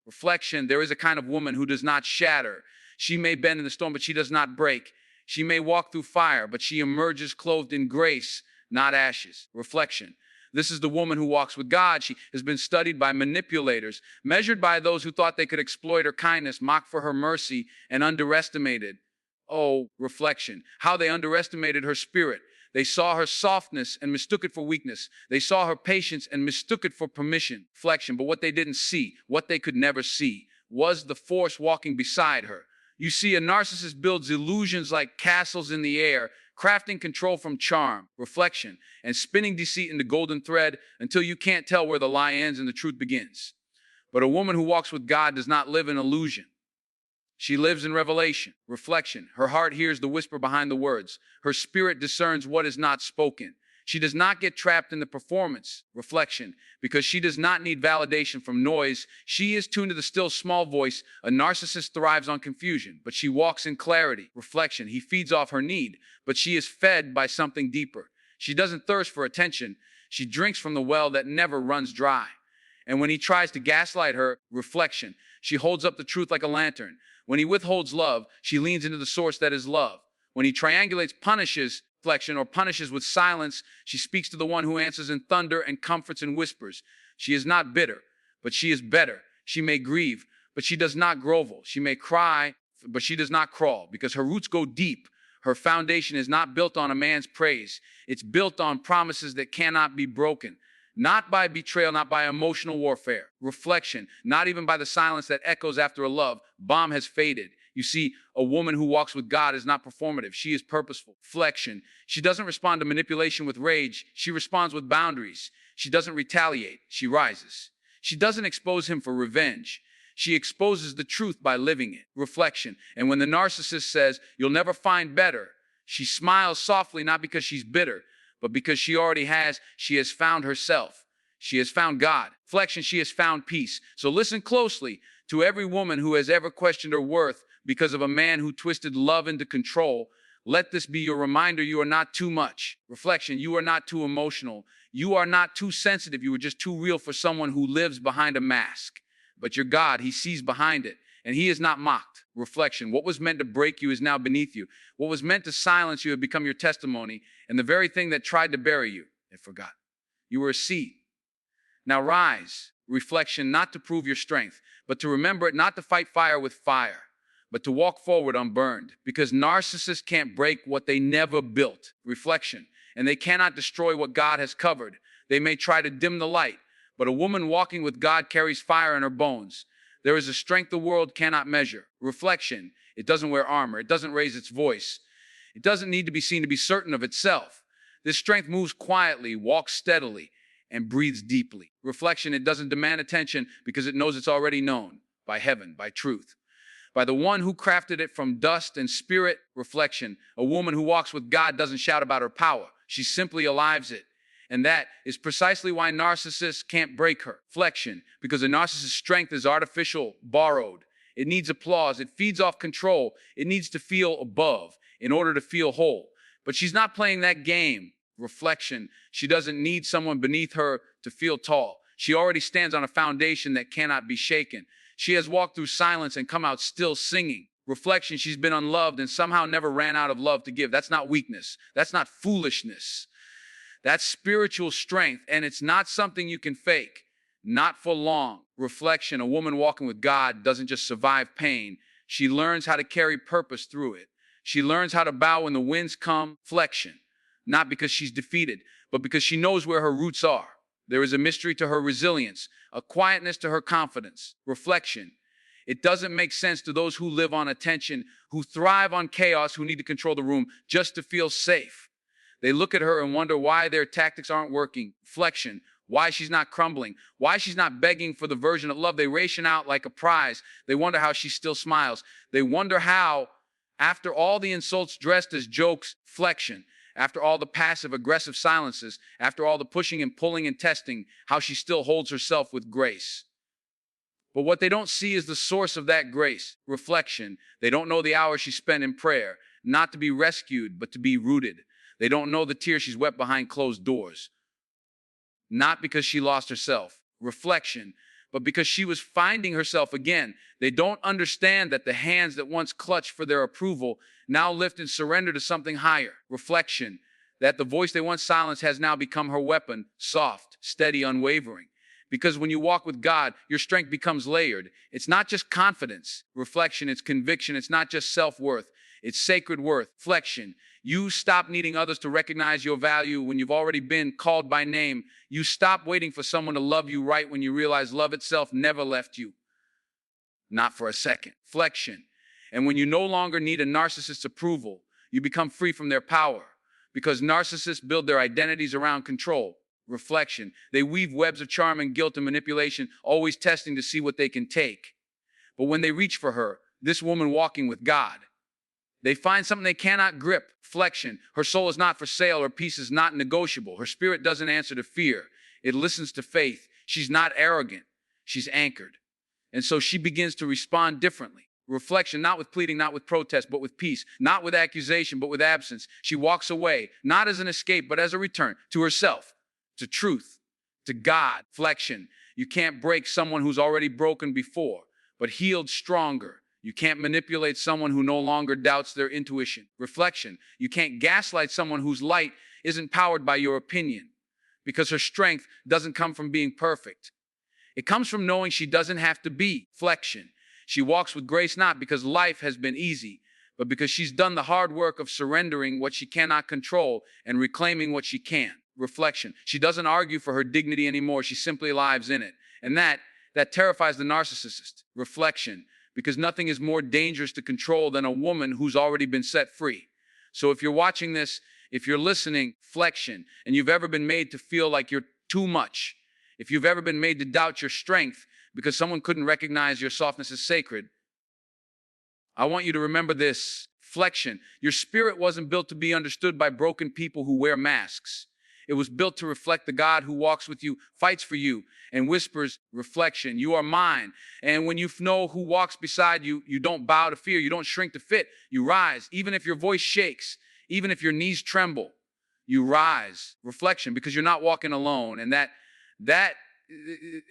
Reflection, there is a kind of woman who does not shatter. She may bend in the storm, but she does not break. She may walk through fire, but she emerges clothed in grace, not ashes. Reflection. This is the woman who walks with God. She has been studied by manipulators, measured by those who thought they could exploit her kindness, mock for her mercy, and underestimated. Oh, reflection. How they underestimated her spirit. They saw her softness and mistook it for weakness. They saw her patience and mistook it for permission. Reflection. But what they didn't see, what they could never see, was the force walking beside her. You see, a narcissist builds illusions like castles in the air, crafting control from charm, reflection, and spinning deceit into golden thread until you can't tell where the lie ends and the truth begins. But a woman who walks with God does not live in illusion. She lives in revelation, reflection. Her heart hears the whisper behind the words. Her spirit discerns what is not spoken. She does not get trapped in the performance, reflection, because she does not need validation from noise. She is tuned to the still small voice. A narcissist thrives on confusion, but she walks in clarity, reflection. He feeds off her need, but she is fed by something deeper. She doesn't thirst for attention. She drinks from the well that never runs dry. And when he tries to gaslight her, reflection, she holds up the truth like a lantern. When he withholds love, she leans into the source that is love. When he triangulates, punishes, reflection, or punishes with silence, she speaks to the one who answers in thunder and comforts in whispers. She is not bitter, but she is better. She may grieve, but she does not grovel. She may cry, but she does not crawl, because her roots go deep. Her foundation is not built on a man's praise. It's built on promises that cannot be broken. Not by betrayal, not by emotional warfare. Reflection, not even by the silence that echoes after a love bomb has faded. You see, a woman who walks with God is not performative. She is purposeful. Reflection. She doesn't respond to manipulation with rage. She responds with boundaries. She doesn't retaliate. She rises. She doesn't expose him for revenge. She exposes the truth by living it. Reflection. And when the narcissist says, "You'll never find better," she smiles softly, not because she's bitter, but because she has found herself. She has found God. Reflection, she has found peace. So listen closely to every woman who has ever questioned her worth because of a man who twisted love into control. Let this be your reminder: you are not too much. Reflection, you are not too emotional. You are not too sensitive. You are just too real for someone who lives behind a mask. But your God, he sees behind it, and he is not mocked. Reflection, what was meant to break you is now beneath you. What was meant to silence you had become your testimony, and the very thing that tried to bury you, it forgot. You were a seed. Now rise. Reflection, not to prove your strength, but to remember it, not to fight fire with fire, but to walk forward unburned, because narcissists can't break what they never built. Reflection, and they cannot destroy what God has covered. They may try to dim the light, but a woman walking with God carries fire in her bones. There is a strength the world cannot measure. Reflection, it doesn't wear armor. It doesn't raise its voice. It doesn't need to be seen to be certain of itself. This strength moves quietly, walks steadily, and breathes deeply. Reflection, it doesn't demand attention because it knows it's already known by heaven, by truth, by the one who crafted it from dust and spirit. Reflection, a woman who walks with God doesn't shout about her power. She simply alives it. And that is precisely why narcissists can't break her. Reflection, because a narcissist's strength is artificial, borrowed. It needs applause. It feeds off control. It needs to feel above in order to feel whole. But she's not playing that game. Reflection, she doesn't need someone beneath her to feel tall. She already stands on a foundation that cannot be shaken. She has walked through silence and come out still singing. Reflection, she's been unloved and somehow never ran out of love to give. That's not weakness. That's not foolishness. That's spiritual strength, and it's not something you can fake. Not for long. Reflection, a woman walking with God doesn't just survive pain. She learns how to carry purpose through it. She learns how to bow when the winds come. Reflection, not because she's defeated, but because she knows where her roots are. There is a mystery to her resilience, a quietness to her confidence. Reflection, it doesn't make sense to those who live on attention, who thrive on chaos, who need to control the room just to feel safe. They look at her and wonder why their tactics aren't working. Reflection, why she's not crumbling, why she's not begging for the version of love they ration out like a prize. They wonder how she still smiles. They wonder how, after all the insults dressed as jokes, reflection, after all the passive-aggressive silences, after all the pushing and pulling and testing, how she still holds herself with grace. But what they don't see is the source of that grace. Reflection, they don't know the hours she spent in prayer, not to be rescued, but to be rooted. They don't know the tears she's wept behind closed doors, not because she lost herself. Reflection, but because she was finding herself again. They don't understand that the hands that once clutched for their approval now lift and surrender to something higher. Reflection, that the voice they once silenced has now become her weapon, soft, steady, unwavering. Because when you walk with God, your strength becomes layered. It's not just confidence. Reflection, it's conviction. It's not just self-worth. It's sacred worth. Reflection, you stop needing others to recognize your value when you've already been called by name. You stop waiting for someone to love you right when you realize love itself never left you. Not for a second. Reflection, and when you no longer need a narcissist's approval, you become free from their power. Because narcissists build their identities around control. Reflection, they weave webs of charm and guilt and manipulation, always testing to see what they can take. But when they reach for her, this woman walking with God, they find something they cannot grip. Reflection, her soul is not for sale, her peace is not negotiable. Her spirit doesn't answer to fear. It listens to faith. She's not arrogant. She's anchored. And so she begins to respond differently. Reflection, not with pleading, not with protest, but with peace. Not with accusation, but with absence. She walks away, not as an escape, but as a return to herself, to truth, to God. Reflection, you can't break someone who's already broken before, but healed stronger. You can't manipulate someone who no longer doubts their intuition. Reflection, you can't gaslight someone whose light isn't powered by your opinion, because her strength doesn't come from being perfect. It comes from knowing she doesn't have to be. Reflection, she walks with grace not because life has been easy, but because she's done the hard work of surrendering what she cannot control and reclaiming what she can. Reflection, she doesn't argue for her dignity anymore. She simply lives in it. And that terrifies the narcissist. Reflection, because nothing is more dangerous to control than a woman who's already been set free. So if you're watching this, if you're listening, reflection, and you've ever been made to feel like you're too much, if you've ever been made to doubt your strength because someone couldn't recognize your softness as sacred, I want you to remember this. Reflection, your spirit wasn't built to be understood by broken people who wear masks. It was built to reflect the God who walks with you, fights for you, and whispers, reflection, you are mine. And when you know who walks beside you, you don't bow to fear, you don't shrink to fit, you rise. Even if your voice shakes, even if your knees tremble, you rise. Reflection, because you're not walking alone. And that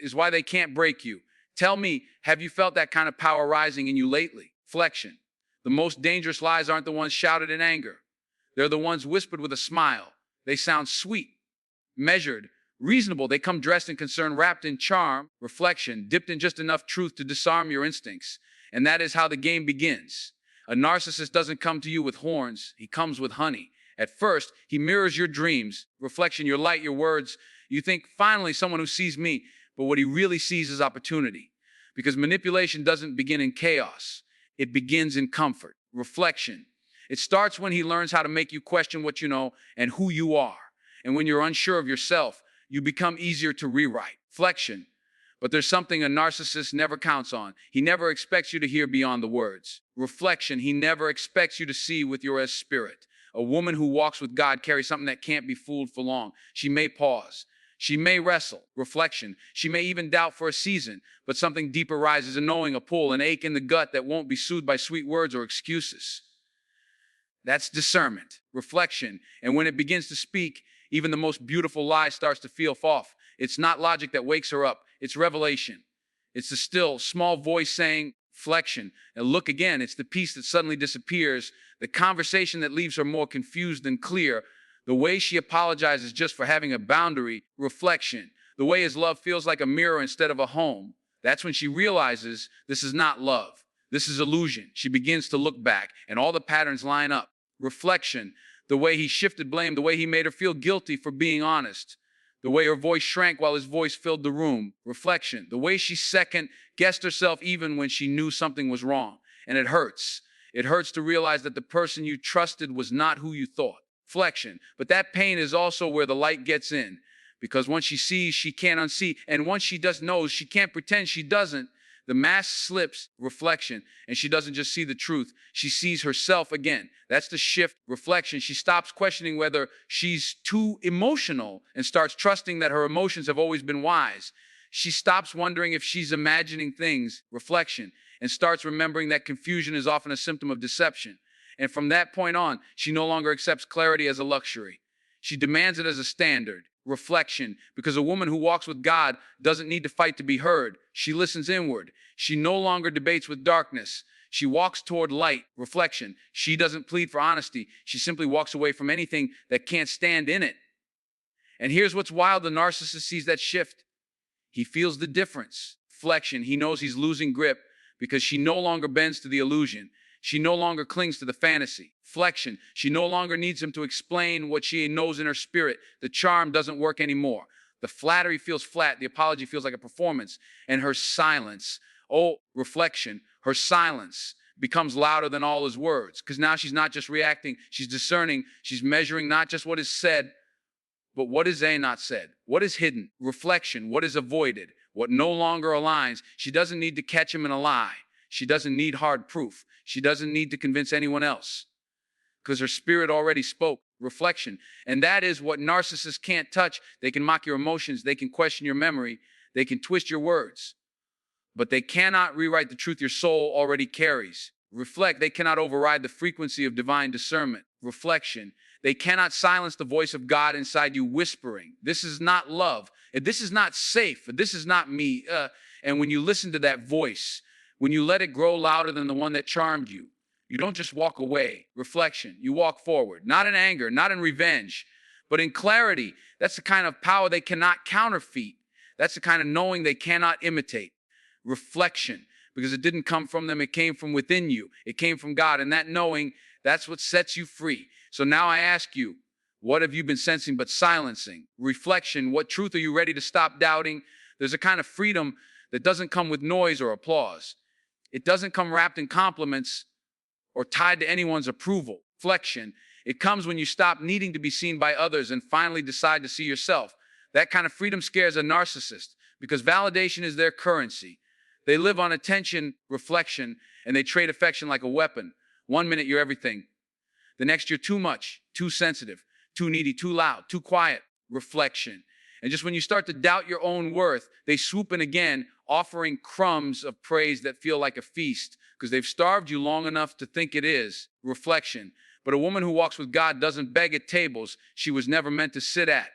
is why they can't break you. Tell me, have you felt that kind of power rising in you lately? Reflection, the most dangerous lies aren't the ones shouted in anger. They're the ones whispered with a smile. They sound sweet, measured, reasonable. They come dressed in concern, wrapped in charm. Reflection, dipped in just enough truth to disarm your instincts. And that is how the game begins. A narcissist doesn't come to you with horns. He comes with honey. At first, he mirrors your dreams. Reflection, your light, your words. You think, finally, someone who sees me. But what he really sees is opportunity. Because manipulation doesn't begin in chaos. It begins in comfort. Reflection, it starts when he learns how to make you question what you know and who you are. And when you're unsure of yourself, you become easier to rewrite. Reflection, but there's something a narcissist never counts on. He never expects you to hear beyond the words. Reflection, he never expects you to see with your spirit. A woman who walks with God carries something that can't be fooled for long. She may pause. She may wrestle. Reflection, she may even doubt for a season, but something deeper rises, a knowing, a pull, an ache in the gut that won't be soothed by sweet words or excuses. That's discernment. Reflection, and when it begins to speak, even the most beautiful lie starts to feel off. It's not logic that wakes her up. It's revelation. It's the still, small voice saying, reflection. And look again, it's the peace that suddenly disappears, the conversation that leaves her more confused than clear, the way she apologizes just for having a boundary. Reflection, the way his love feels like a mirror instead of a home. That's when she realizes this is not love. This is illusion. She begins to look back, and all the patterns line up. Reflection, the way he shifted blame, the way he made her feel guilty for being honest, the way her voice shrank while his voice filled the room. Reflection, the way she second-guessed herself even when she knew something was wrong. And it hurts. It hurts to realize that the person you trusted was not who you thought. Reflection, but that pain is also where the light gets in. Because once she sees, she can't unsee. And once she just knows, she can't pretend she doesn't. The mask slips. Reflection, and she doesn't just see the truth. She sees herself again. That's the shift. Reflection, she stops questioning whether she's too emotional and starts trusting that her emotions have always been wise. She stops wondering if she's imagining things. Reflection, and starts remembering that confusion is often a symptom of deception. And from that point on, she no longer accepts clarity as a luxury. She demands it as a standard. Reflection, because a woman who walks with God doesn't need to fight to be heard. She listens inward. She no longer debates with darkness. She walks toward light. Reflection, she doesn't plead for honesty. She simply walks away from anything that can't stand in it. And here's what's wild: the narcissist sees that shift. He feels the difference. Reflection, he knows he's losing grip because she no longer bends to the illusion. She no longer clings to the fantasy. Reflection, she no longer needs him to explain what she knows in her spirit. The charm doesn't work anymore. The flattery feels flat. The apology feels like a performance. And her silence, oh, reflection, her silence becomes louder than all his words. Because now she's not just reacting, she's discerning. She's measuring not just what is said, but what is not said? What is hidden? Reflection, what is avoided? What no longer aligns? She doesn't need to catch him in a lie. She doesn't need hard proof. She doesn't need to convince anyone else because her spirit already spoke. Reflection. And that is what narcissists can't touch. They can mock your emotions. They can question your memory. They can twist your words. But they cannot rewrite the truth your soul already carries. Reflect. They cannot override the frequency of divine discernment. Reflection. They cannot silence the voice of God inside you whispering, "This is not love. This is not safe. This is not me." And when you listen to that voice, when you let it grow louder than the one that charmed you, you don't just walk away. Reflection, you walk forward, not in anger, not in revenge, but in clarity. That's the kind of power they cannot counterfeit. That's the kind of knowing they cannot imitate. Reflection, because it didn't come from them, it came from within you. It came from God, and that knowing, that's what sets you free. So now I ask you, what have you been sensing but silencing? Reflection, what truth are you ready to stop doubting? There's a kind of freedom that doesn't come with noise or applause. It doesn't come wrapped in compliments or tied to anyone's approval. Reflection, it comes when you stop needing to be seen by others and finally decide to see yourself. That kind of freedom scares a narcissist because validation is their currency. They live on attention, reflection, and they trade affection like a weapon. 1 minute you're everything. The next you're too much, too sensitive, too needy, too loud, too quiet. Reflection. And just when you start to doubt your own worth, they swoop in again, offering crumbs of praise that feel like a feast because they've starved you long enough to think it is. Reflection. But a woman who walks with God doesn't beg at tables she was never meant to sit at.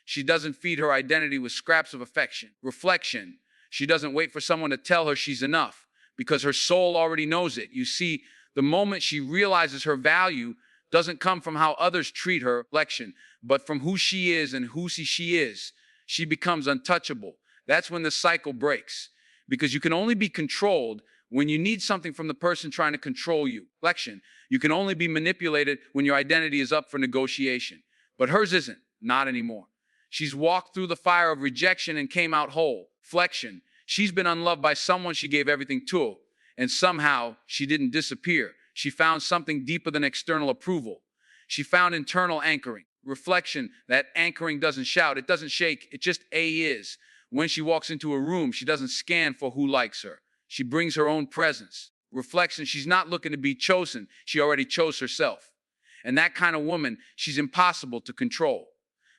She doesn't feed her identity with scraps of affection. Reflection. She doesn't wait for someone to tell her she's enough because her soul already knows it. You see, the moment she realizes her value doesn't come from how others treat her, reflection, but from who she is and who she is. She becomes untouchable. That's when the cycle breaks because you can only be controlled when you need something from the person trying to control you. Reflection. You can only be manipulated when your identity is up for negotiation. But hers isn't. Not anymore. She's walked through the fire of rejection and came out whole. Reflection. She's been unloved by someone she gave everything to, and somehow she didn't disappear. She found something deeper than external approval. She found internal anchoring. Reflection, that anchoring doesn't shout, it doesn't shake, it just is. When she walks into a room, she doesn't scan for who likes her. She brings her own presence. Reflection, she's not looking to be chosen. She already chose herself. And that kind of woman, she's impossible to control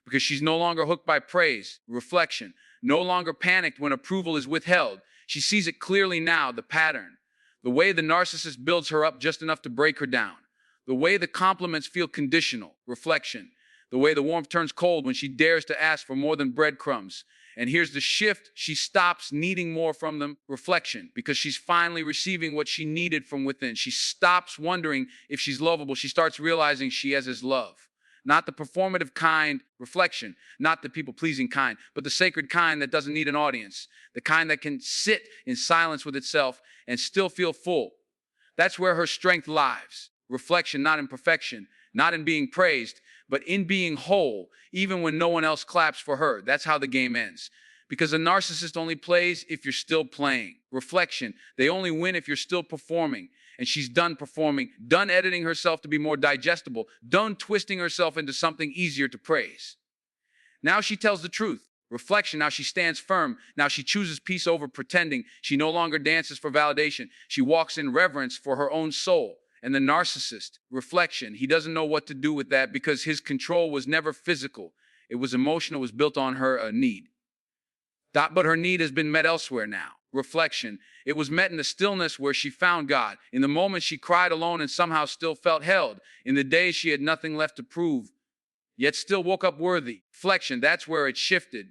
because she's no longer hooked by praise. Reflection, no longer panicked when approval is withheld. She sees it clearly now, the pattern. The way the narcissist builds her up just enough to break her down. The way the compliments feel conditional. Reflection, the way the warmth turns cold when she dares to ask for more than breadcrumbs. And here's the shift. She stops needing more from them. Reflection, because she's finally receiving what she needed from within. She stops wondering if she's lovable. She starts realizing she has his love. Not the performative kind. Reflection, not the people-pleasing kind, but the sacred kind that doesn't need an audience. The kind that can sit in silence with itself and still feel full. That's where her strength lies. Reflection, not in perfection, not in being praised, but in being whole, even when no one else claps for her. That's how the game ends. Because a narcissist only plays if you're still playing. Reflection, they only win if you're still performing. And she's done performing, done editing herself to be more digestible, done twisting herself into something easier to praise. Now she tells the truth. Reflection, now she stands firm. Now she chooses peace over pretending. She no longer dances for validation. She walks in reverence for her own soul. And the narcissist, reflection, he doesn't know what to do with that because his control was never physical. It was emotional, it was built on her need. But her need has been met elsewhere now. Reflection, it was met in the stillness where she found God. In the moment she cried alone and somehow still felt held. In the days she had nothing left to prove. yet still woke up worthy. Reflection, that's where it shifted.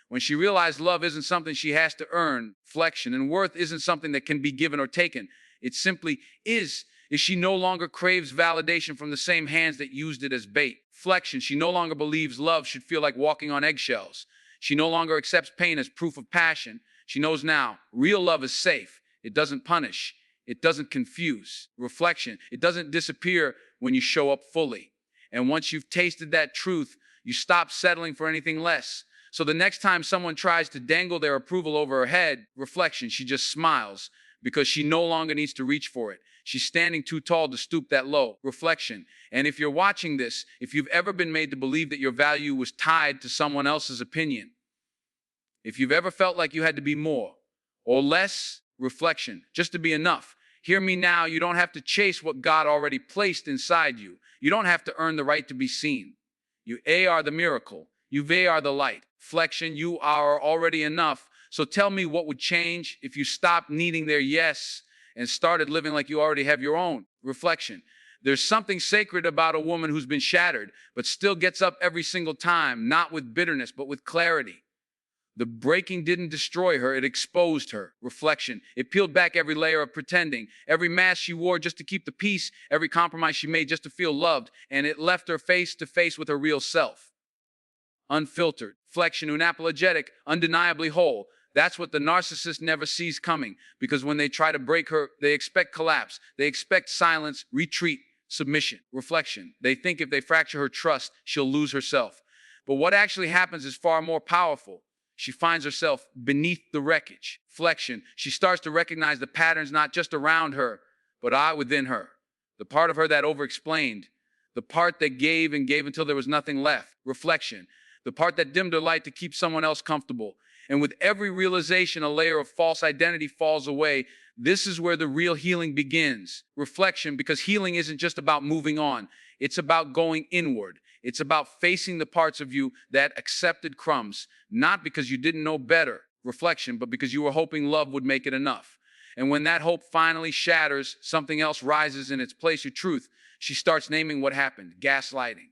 When she realized love isn't something she has to earn, reflection, and worth isn't something that can be given or taken. It simply is. She no longer craves validation from the same hands that used it as bait. Reflection, she no longer believes love should feel like walking on eggshells. She no longer accepts pain as proof of passion. She knows now, real love is safe. It doesn't punish. It doesn't confuse. Reflection, it doesn't disappear when you show up fully. And once you've tasted that truth, you stop settling for anything less. So the next time someone tries to dangle their approval over her head, reflection, she just smiles because she no longer needs to reach for it. She's standing too tall to stoop that low. Reflection. And if you're watching this, if you've ever been made to believe that your value was tied to someone else's opinion, if you've ever felt like you had to be more or less, reflection, just to be enough, hear me now. You don't have to chase what God already placed inside you. You don't have to earn the right to be seen. You are the miracle. You are the light. Reflection, you are already enough. So tell me what would change if you stopped needing their yes and started living like you already have your own. Reflection. There's something sacred about a woman who's been shattered, but still gets up every single time, not with bitterness, but with clarity. The breaking didn't destroy her, it exposed her. Reflection. It peeled back every layer of pretending, every mask she wore just to keep the peace, every compromise she made just to feel loved, and it left her face to face with her real self. Unfiltered. Reflection, unapologetic, undeniably whole. That's what the narcissist never sees coming, because when they try to break her, they expect collapse. They expect silence, retreat, submission. Reflection. They think if they fracture her trust, she'll lose herself. But what actually happens is far more powerful. She finds herself beneath the wreckage. Reflection. She starts to recognize the patterns not just around her, but within her. The part of her that overexplained. The part that gave and gave until there was nothing left. Reflection. The part that dimmed her light to keep someone else comfortable. And with every realization, a layer of false identity falls away. This is where the real healing begins. Reflection, because healing isn't just about moving on. It's about going inward. It's about facing the parts of you that accepted crumbs, not because you didn't know better, reflection, but because you were hoping love would make it enough. And when that hope finally shatters, something else rises in its place, your truth. She starts naming what happened: gaslighting,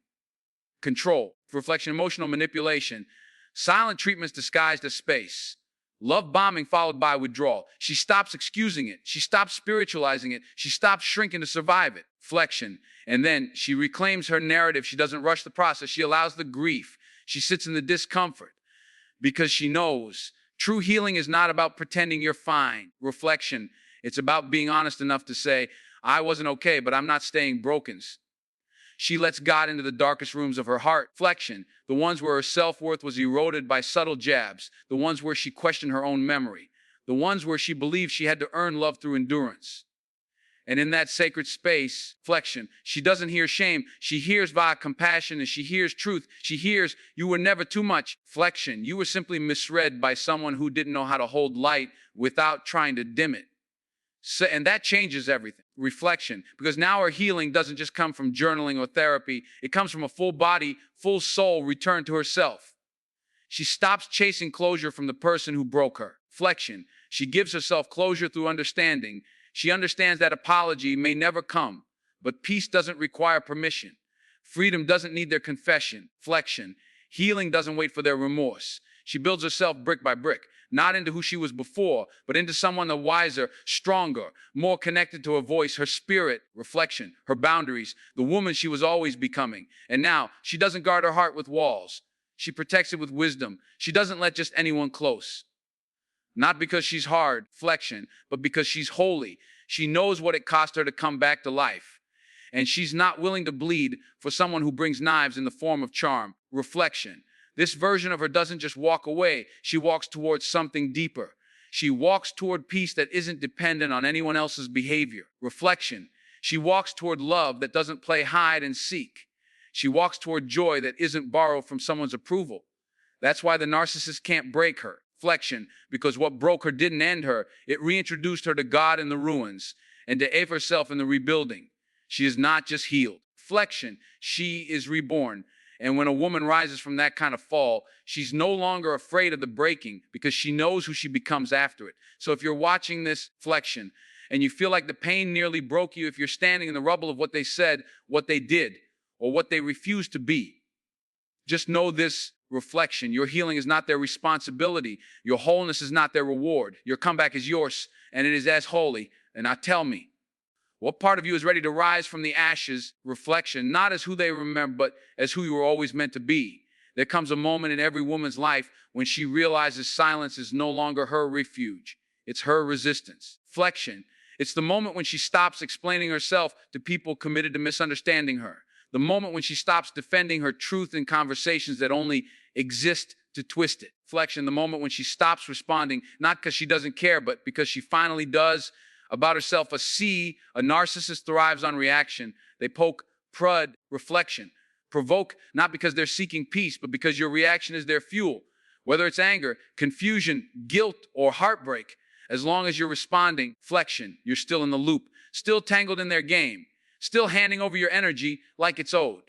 control, reflection, emotional manipulation, silent treatments disguised as space, love bombing followed by withdrawal. She stops excusing it. She stops spiritualizing it. She stops shrinking to survive it. Reflection. And then she reclaims her narrative. She doesn't rush the process. She allows the grief. She sits in the discomfort because she knows true healing is not about pretending you're fine. Reflection. It's about being honest enough to say, I wasn't okay, but I'm not staying broken. She lets God into the darkest rooms of her heart. Reflection, the ones where her self-worth was eroded by subtle jabs, the ones where she questioned her own memory, the ones where she believed she had to earn love through endurance. And in that sacred space, reflection, she doesn't hear shame. She hears via compassion, and she hears truth. She hears, you were never too much. Reflection, you were simply misread by someone who didn't know how to hold light without trying to dim it. And that changes everything. Reflection, because now her healing doesn't just come from journaling or therapy. It comes from a full body, full soul return to herself. She stops chasing closure from the person who broke her. Reflection, she gives herself closure through understanding. She understands that apology may never come, but peace doesn't require permission. Freedom doesn't need their confession. Reflection, healing doesn't wait for their remorse. She builds herself brick by brick, not into who she was before, but into someone the wiser, stronger, more connected to her voice, her spirit, reflection, her boundaries, the woman she was always becoming. And now, she doesn't guard her heart with walls. She protects it with wisdom. She doesn't let just anyone close. Not because she's hard, reflection, but because she's holy. She knows what it cost her to come back to life. And she's not willing to bleed for someone who brings knives in the form of charm. Reflection. This version of her doesn't just walk away. She walks towards something deeper. She walks toward peace that isn't dependent on anyone else's behavior. Reflection. She walks toward love that doesn't play hide and seek. She walks toward joy that isn't borrowed from someone's approval. That's why the narcissist can't break her. Reflection, because what broke her didn't end her. It reintroduced her to God in the ruins and to Eve herself in the rebuilding. She is not just healed. Reflection, she is reborn. And when a woman rises from that kind of fall, she's no longer afraid of the breaking because she knows who she becomes after it. So if you're watching this reflection and you feel like the pain nearly broke you, if you're standing in the rubble of what they said, what they did, or what they refused to be, Just know this, reflection. Your healing is not their responsibility. Your wholeness is not their reward. Your comeback is yours, and it is as holy. And now tell me, what part of you is ready to rise from the ashes? Reflection, not as who they remember, but as who you were always meant to be. There comes a moment in every woman's life when she realizes silence is no longer her refuge. It's her resistance. Reflection, it's the moment when she stops explaining herself to people committed to misunderstanding her. The moment when she stops defending her truth in conversations that only exist to twist it. Reflection, the moment when she stops responding, not because she doesn't care, but because she finally does. About herself, a narcissist thrives on reaction. They poke, prod, reflection. Provoke, not because they're seeking peace, but because your reaction is their fuel. Whether it's anger, confusion, guilt, or heartbreak, as long as you're responding, reflection, you're still in the loop, still tangled in their game, still handing over your energy like it's owed.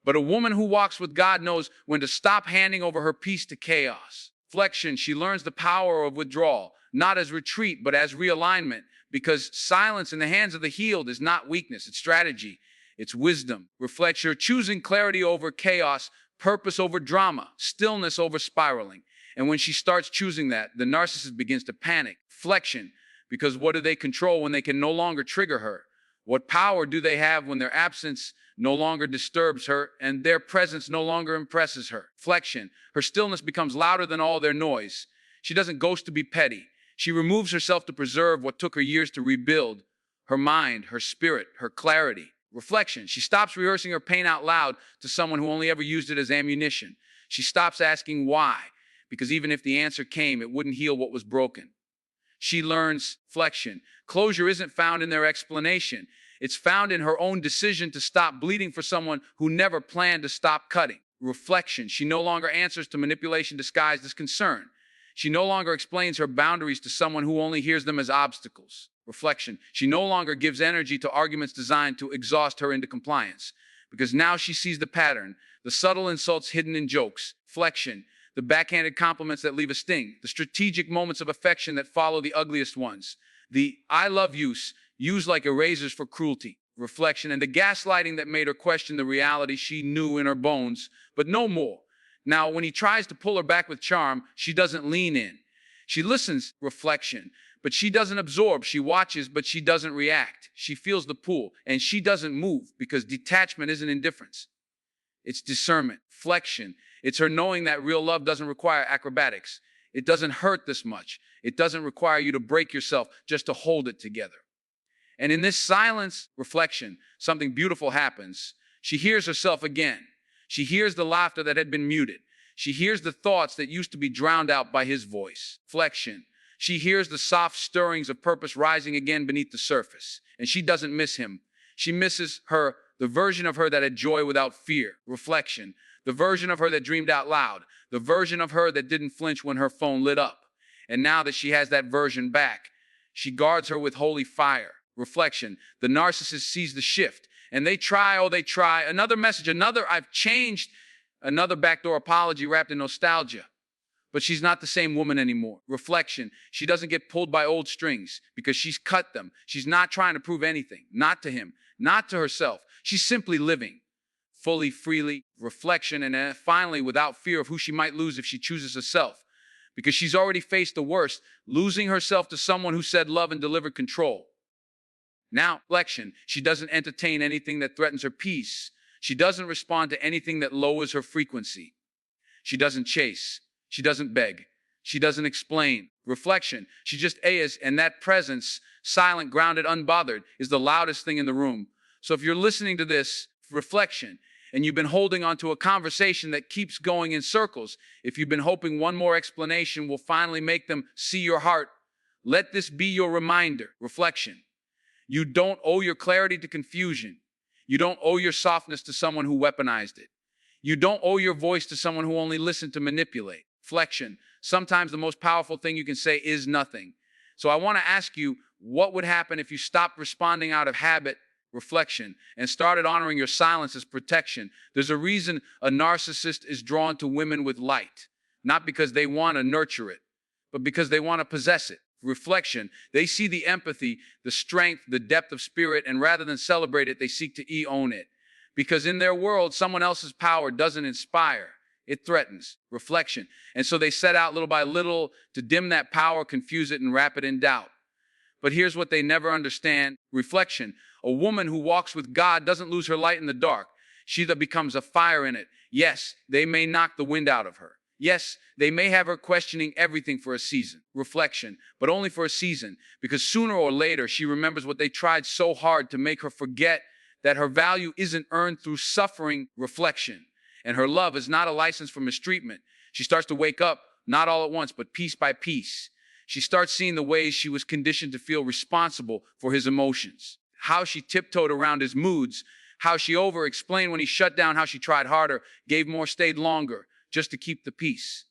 But a woman who walks with God knows when to stop handing over her peace to chaos. Reflection, she learns the power of withdrawal, not as retreat, but as realignment, because silence in the hands of the healed is not weakness, it's strategy, it's wisdom. Reflect, you're choosing clarity over chaos, purpose over drama, stillness over spiraling. And when she starts choosing that, the narcissist begins to panic. Reflection, because what do they control when they can no longer trigger her? What power do they have when their absence no longer disturbs her and their presence no longer impresses her? Reflection, her stillness becomes louder than all their noise. She doesn't ghost to be petty. She removes herself to preserve what took her years to rebuild, her mind, her spirit, her clarity. Reflection, she stops rehearsing her pain out loud to someone who only ever used it as ammunition. She stops asking why, because even if the answer came, it wouldn't heal what was broken. She learns, reflection, closure isn't found in their explanation. It's found in her own decision to stop bleeding for someone who never planned to stop cutting. Reflection, she no longer answers to manipulation disguised as concern. She no longer explains her boundaries to someone who only hears them as obstacles. Reflection, she no longer gives energy to arguments designed to exhaust her into compliance, because now she sees the pattern, the subtle insults hidden in jokes. Reflection, the backhanded compliments that leave a sting, the strategic moments of affection that follow the ugliest ones, the I love yous, used like erasers for cruelty. Reflection, and the gaslighting that made her question the reality she knew in her bones, but no more. Now, when he tries to pull her back with charm, she doesn't lean in. She listens, reflection, but she doesn't absorb. She watches, but she doesn't react. She feels the pull, and she doesn't move, because detachment isn't indifference. It's discernment, reflection. It's her knowing that real love doesn't require acrobatics. It doesn't hurt this much. It doesn't require you to break yourself just to hold it together. And in this silence, reflection, something beautiful happens. She hears herself again. She hears the laughter that had been muted. She hears the thoughts that used to be drowned out by his voice. Reflection. She hears the soft stirrings of purpose rising again beneath the surface. And she doesn't miss him. She misses her, the version of her that had joy without fear. Reflection. The version of her that dreamed out loud. The version of her that didn't flinch when her phone lit up. And now that she has that version back, she guards her with holy fire. Reflection. The narcissist sees the shift. And they try, another message, another I've changed, another backdoor apology wrapped in nostalgia. But she's not the same woman anymore. Reflection, she doesn't get pulled by old strings because she's cut them. She's not trying to prove anything, not to him, not to herself. She's simply living fully, freely, reflection, and finally without fear of who she might lose if she chooses herself. Because she's already faced the worst, losing herself to someone who said love and delivered control. Now, reflection, she doesn't entertain anything that threatens her peace. She doesn't respond to anything that lowers her frequency. She doesn't chase. She doesn't beg. She doesn't explain. Reflection, she just is, and that presence, silent, grounded, unbothered, is the loudest thing in the room. So if you're listening to this reflection, and you've been holding on to a conversation that keeps going in circles, if you've been hoping one more explanation will finally make them see your heart, let this be your reminder. Reflection. You don't owe your clarity to confusion. You don't owe your softness to someone who weaponized it. You don't owe your voice to someone who only listened to manipulate. Reflection. Sometimes the most powerful thing you can say is nothing. So I want to ask you, what would happen if you stopped responding out of habit, reflection, and started honoring your silence as protection? There's a reason a narcissist is drawn to women with light, not because they want to nurture it, but because they want to possess it. Reflection, they see the empathy, the strength, the depth of spirit, and rather than celebrate it, they seek to own it. Because in their world, someone else's power doesn't inspire. It threatens. Reflection. And so they set out little by little to dim that power, confuse it, and wrap it in doubt. But here's what they never understand. Reflection. A woman who walks with God doesn't lose her light in the dark. She that becomes a fire in it. Yes, they may knock the wind out of her. Yes, they may have her questioning everything for a season. Reflection. But only for a season. Because sooner or later, she remembers what they tried so hard to make her forget, that her value isn't earned through suffering. Reflection. And her love is not a license for mistreatment. She starts to wake up, not all at once, but piece by piece. She starts seeing the ways she was conditioned to feel responsible for his emotions, how she tiptoed around his moods, how she over-explained when he shut down, how she tried harder, gave more, stayed longer, just to keep the peace.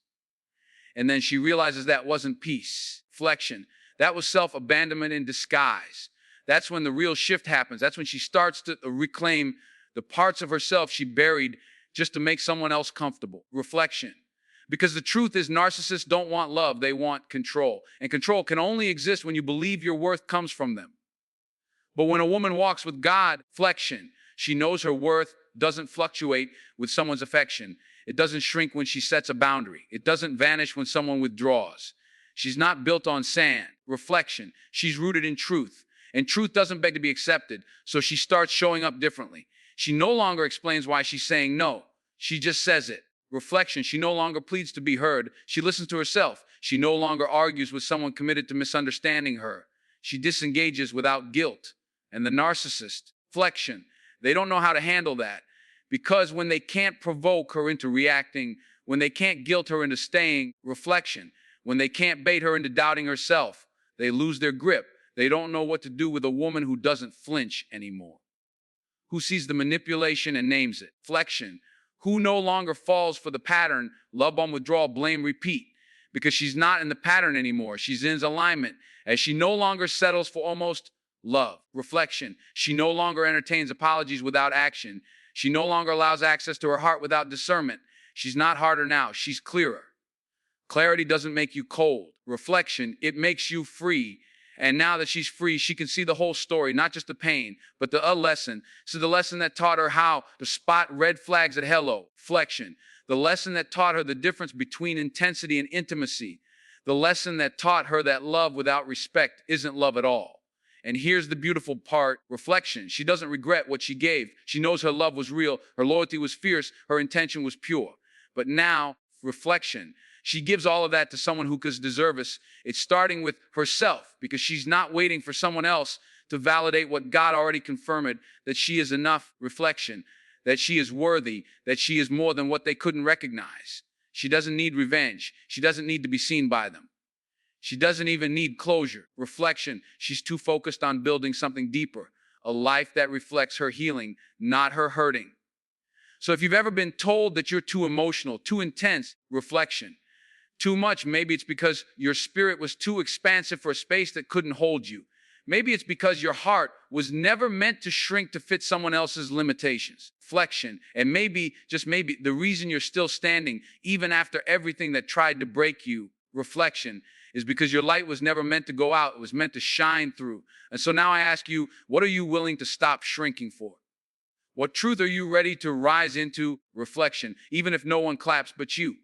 And then she realizes that wasn't peace. Reflection. That was self-abandonment in disguise. That's when the real shift happens. That's when she starts to reclaim the parts of herself she buried just to make someone else comfortable. Reflection. Because the truth is, narcissists don't want love, they want control. And control can only exist when you believe your worth comes from them. But when a woman walks with God, reflection, she knows her worth doesn't fluctuate with someone's affection. It doesn't shrink when she sets a boundary. It doesn't vanish when someone withdraws. She's not built on sand. Reflection. She's rooted in truth. And truth doesn't beg to be accepted, so she starts showing up differently. She no longer explains why she's saying no. She just says it. Reflection. She no longer pleads to be heard. She listens to herself. She no longer argues with someone committed to misunderstanding her. She disengages without guilt. And the narcissist, reflection, they don't know how to handle that. Because when they can't provoke her into reacting, when they can't guilt her into staying, reflection, when they can't bait her into doubting herself, they lose their grip. They don't know what to do with a woman who doesn't flinch anymore, who sees the manipulation and names it. Reflection, who no longer falls for the pattern, love bomb, withdrawal, blame, repeat, because she's not in the pattern anymore. She's in alignment, as she no longer settles for almost love. Reflection, she no longer entertains apologies without action. She no longer allows access to her heart without discernment. She's not harder now, she's clearer. Clarity doesn't make you cold. Reflection, it makes you free. And now that she's free, she can see the whole story, not just the pain, but the lesson. So the lesson that taught her how to spot red flags at hello. Reflection, the lesson that taught her the difference between intensity and intimacy. The lesson that taught her that love without respect isn't love at all. And here's the beautiful part, reflection. She doesn't regret what she gave. She knows her love was real, her loyalty was fierce, her intention was pure. But now, reflection, she gives all of that to someone who could deserve it. It's starting with herself, because she's not waiting for someone else to validate what God already confirmed, that she is enough. Reflection, that she is worthy, that she is more than what they couldn't recognize. She doesn't need revenge. She doesn't need to be seen by them. She doesn't even need closure. Reflection, she's too focused on building something deeper, a life that reflects her healing, not her hurting. So if you've ever been told that you're too emotional, too intense, reflection, too much, maybe it's because your spirit was too expansive for a space that couldn't hold you. Maybe it's because your heart was never meant to shrink to fit someone else's limitations. Reflection, and maybe, just maybe, the reason you're still standing, even after everything that tried to break you, reflection, is because your light was never meant to go out. It was meant to shine through. And so now I ask you, what are you willing to stop shrinking for? What truth are you ready to rise into? Reflection, even if no one claps but you.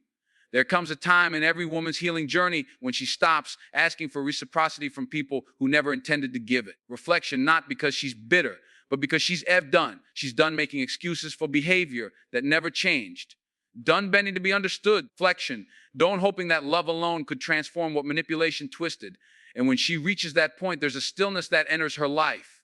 There comes a time in every woman's healing journey when she stops asking for reciprocity from people who never intended to give it. Reflection, not because she's bitter, but because she's done. She's done making excuses for behavior that never changed. Done bending to be understood. Reflection, don't hoping that love alone could transform what manipulation twisted. And when she reaches that point, there's a stillness that enters her life.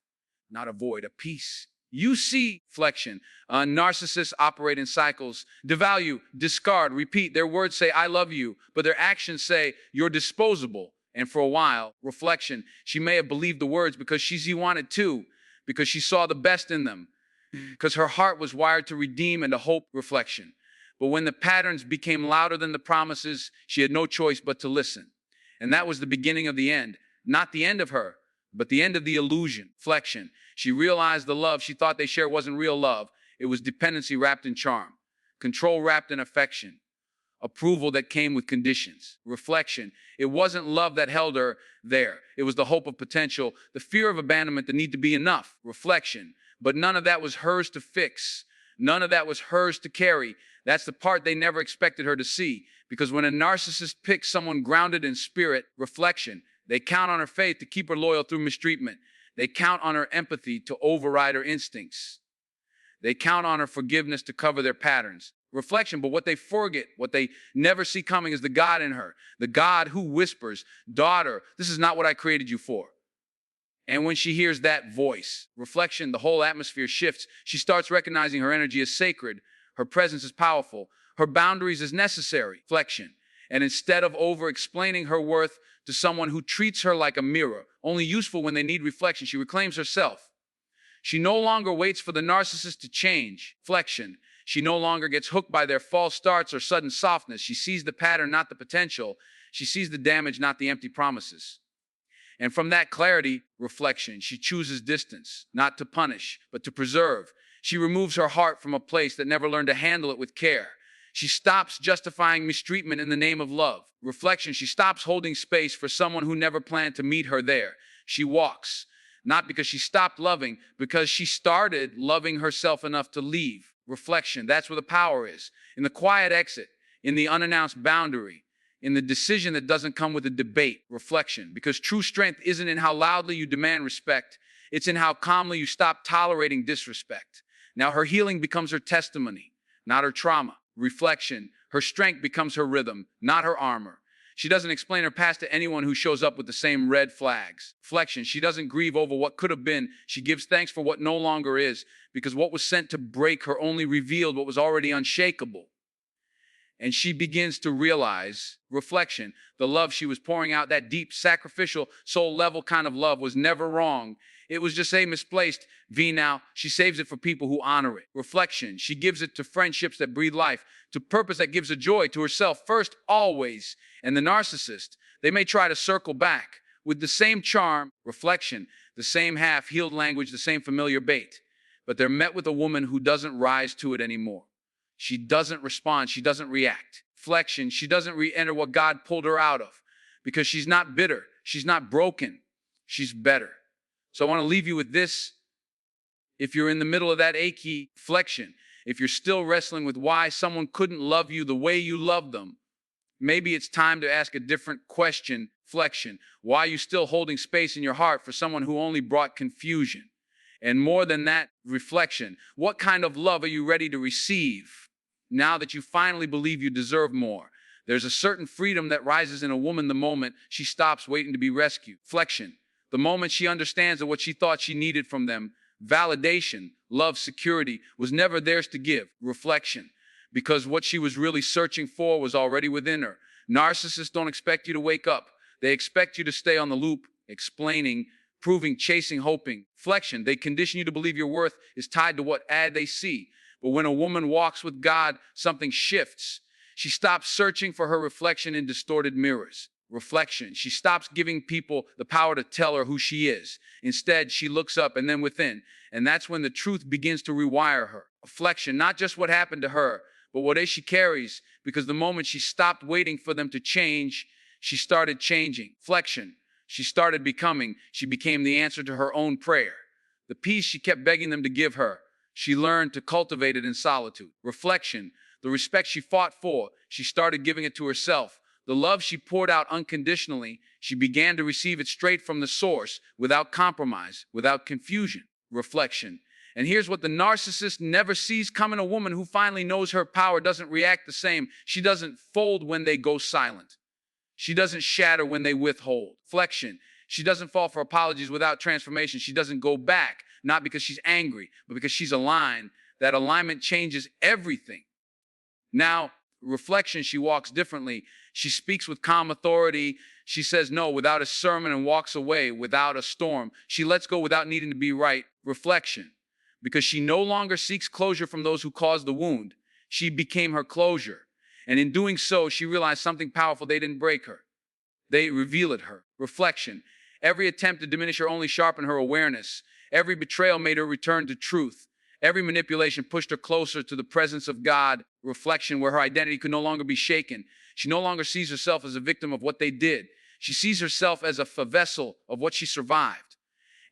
Not a void, a peace. You see, reflection, narcissists operate in cycles. Devalue, discard, repeat. Their words say, I love you, but their actions say, you're disposable. And for a while, reflection, she may have believed the words because she wanted to, because she saw the best in them, because her heart was wired to redeem and to hope. Reflection. But when the patterns became louder than the promises, she had no choice but to listen. And that was the beginning of the end. Not the end of her, but the end of the illusion. Reflection. She realized the love she thought they shared wasn't real love. It was dependency wrapped in charm, control wrapped in affection, approval that came with conditions. Reflection. It wasn't love that held her there. It was the hope of potential, the fear of abandonment, the need to be enough. Reflection. But none of that was hers to fix. None of that was hers to carry. That's the part they never expected her to see, because when a narcissist picks someone grounded in spirit, reflection, they count on her faith to keep her loyal through mistreatment. They count on her empathy to override her instincts. They count on her forgiveness to cover their patterns. Reflection, but what they forget, what they never see coming, is the God in her, the God who whispers, "Daughter, this is not what I created you for." And when she hears that voice, reflection, the whole atmosphere shifts. She starts recognizing her energy is sacred, her presence is powerful, her boundaries is necessary. Reflection. And instead of over-explaining her worth to someone who treats her like a mirror, only useful when they need reflection, she reclaims herself. She no longer waits for the narcissist to change. Reflection. She no longer gets hooked by their false starts or sudden softness. She sees the pattern, not the potential. She sees the damage, not the empty promises. And from that clarity, reflection, she chooses distance, not to punish, but to preserve. She removes her heart from a place that never learned to handle it with care. She stops justifying mistreatment in the name of love. Reflection, she stops holding space for someone who never planned to meet her there. She walks, not because she stopped loving, because she started loving herself enough to leave. Reflection, that's where the power is. In the quiet exit, in the unannounced boundary, in the decision that doesn't come with a debate. Reflection, because true strength isn't in how loudly you demand respect, it's in how calmly you stop tolerating disrespect. Now her healing becomes her testimony, not her trauma. Reflection, her strength becomes her rhythm, not her armor. She doesn't explain her past to anyone who shows up with the same red flags. Reflection, she doesn't grieve over what could have been. She gives thanks for what no longer is, because what was sent to break her only revealed what was already unshakable. And she begins to realize, reflection, the love she was pouring out, that deep, sacrificial, soul-level kind of love, was never wrong. It was just a misplaced. Now, she saves it for people who honor it. Reflection, she gives it to friendships that breathe life, to purpose that gives her joy, to herself first, always. And the narcissist, they may try to circle back with the same charm, reflection, the same half-healed language, the same familiar bait. But they're met with a woman who doesn't rise to it anymore. She doesn't respond. She doesn't react. Reflection, she doesn't re-enter what God pulled her out of, because she's not bitter. She's not broken. She's better. So I want to leave you with this. If you're in the middle of that achy reflection, if you're still wrestling with why someone couldn't love you the way you love them, maybe it's time to ask a different question. Reflection, why are you still holding space in your heart for someone who only brought confusion? And more than that, reflection, what kind of love are you ready to receive now that you finally believe you deserve more? There's a certain freedom that rises in a woman the moment she stops waiting to be rescued. Reflection, the moment she understands that what she thought she needed from them, validation, love, security, was never theirs to give. Reflection, because what she was really searching for was already within her. Narcissists don't expect you to wake up. They expect you to stay on the loop, explaining, proving, chasing, hoping. Reflection, they condition you to believe your worth is tied to what ad they see. But when a woman walks with God, something shifts. She stops searching for her reflection in distorted mirrors. Reflection, she stops giving people the power to tell her who she is. Instead, she looks up and then within. And that's when the truth begins to rewire her. Reflection, not just what happened to her, but what she carries. Because the moment she stopped waiting for them to change, she started changing. Reflection, she started becoming. She became the answer to her own prayer. The peace she kept begging them to give her, she learned to cultivate it in solitude. Reflection, the respect she fought for, she started giving it to herself. The love she poured out unconditionally, she began to receive it straight from the source, without compromise, without confusion. Reflection. And here's what the narcissist never sees coming: a woman who finally knows her power doesn't react the same. She doesn't fold when they go silent. She doesn't shatter when they withhold. Reflection. She doesn't fall for apologies without transformation. She doesn't go back, not because she's angry, but because she's aligned. That alignment changes everything. Now, reflection, she walks differently. She speaks with calm authority. She says no without a sermon and walks away without a storm. She lets go without needing to be right. Reflection, because she no longer seeks closure from those who caused the wound. She became her closure. And in doing so, she realized something powerful: they didn't break her. They revealed her. Reflection, every attempt to diminish her only sharpened her awareness. Every betrayal made her return to truth. Every manipulation pushed her closer to the presence of God. Reflection, where her identity could no longer be shaken. She no longer sees herself as a victim of what they did. She sees herself as a vessel of what she survived.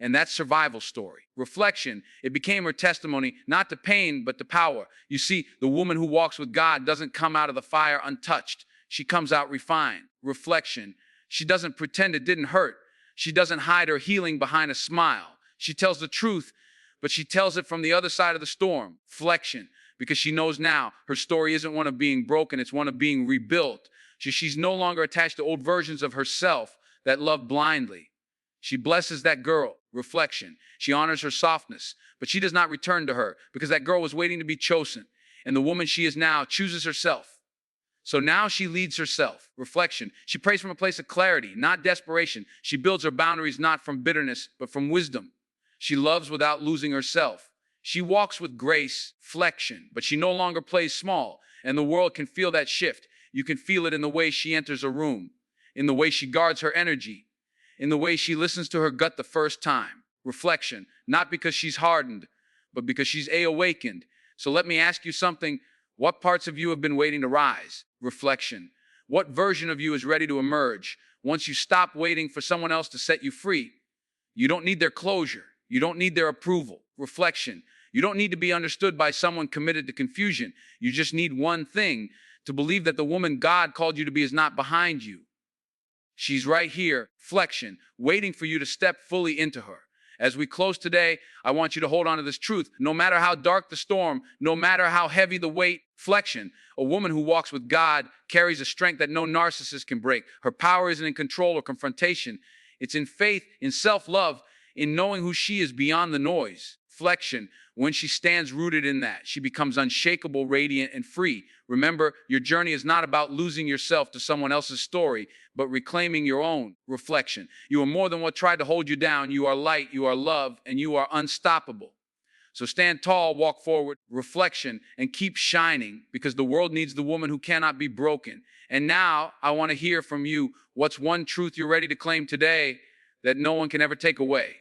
And that's survival story. Reflection, it became her testimony, not to pain, but to power. You see, the woman who walks with God doesn't come out of the fire untouched. She comes out refined. Reflection, she doesn't pretend it didn't hurt. She doesn't hide her healing behind a smile. She tells the truth, but she tells it from the other side of the storm. Reflection, because she knows now her story isn't one of being broken, it's one of being rebuilt. She's no longer attached to old versions of herself that love blindly. She blesses that girl. Reflection. She honors her softness, but she does not return to her because that girl was waiting to be chosen. And the woman she is now chooses herself. So now she leads herself. Reflection. She prays from a place of clarity, not desperation. She builds her boundaries not from bitterness, but from wisdom. She loves without losing herself. She walks with grace, flexion, but she no longer plays small. And the world can feel that shift. You can feel it in the way she enters a room, in the way she guards her energy, in the way she listens to her gut the first time. Reflection, not because she's hardened, but because she's awakened. So let me ask you something. What parts of you have been waiting to rise? Reflection. What version of you is ready to emerge once you stop waiting for someone else to set you free? You don't need their closure. You don't need their approval. Reflection. You don't need to be understood by someone committed to confusion. You just need one thing, to believe that the woman God called you to be is not behind you. She's right here, flexion, waiting for you to step fully into her. As we close today, I want you to hold on to this truth. No matter how dark the storm, no matter how heavy the weight, flexion, a woman who walks with God carries a strength that no narcissist can break. Her power isn't in control or confrontation. It's in faith, in self-love, in knowing who she is beyond the noise. Flexion, when she stands rooted in that, she becomes unshakable, radiant, and free. Remember, your journey is not about losing yourself to someone else's story, but reclaiming your own. Reflection. You are more than what tried to hold you down. You are light, you are love, and you are unstoppable. So stand tall, walk forward, reflection, and keep shining, because the world needs the woman who cannot be broken. And now I want to hear from you. What's one truth you're ready to claim today that no one can ever take away?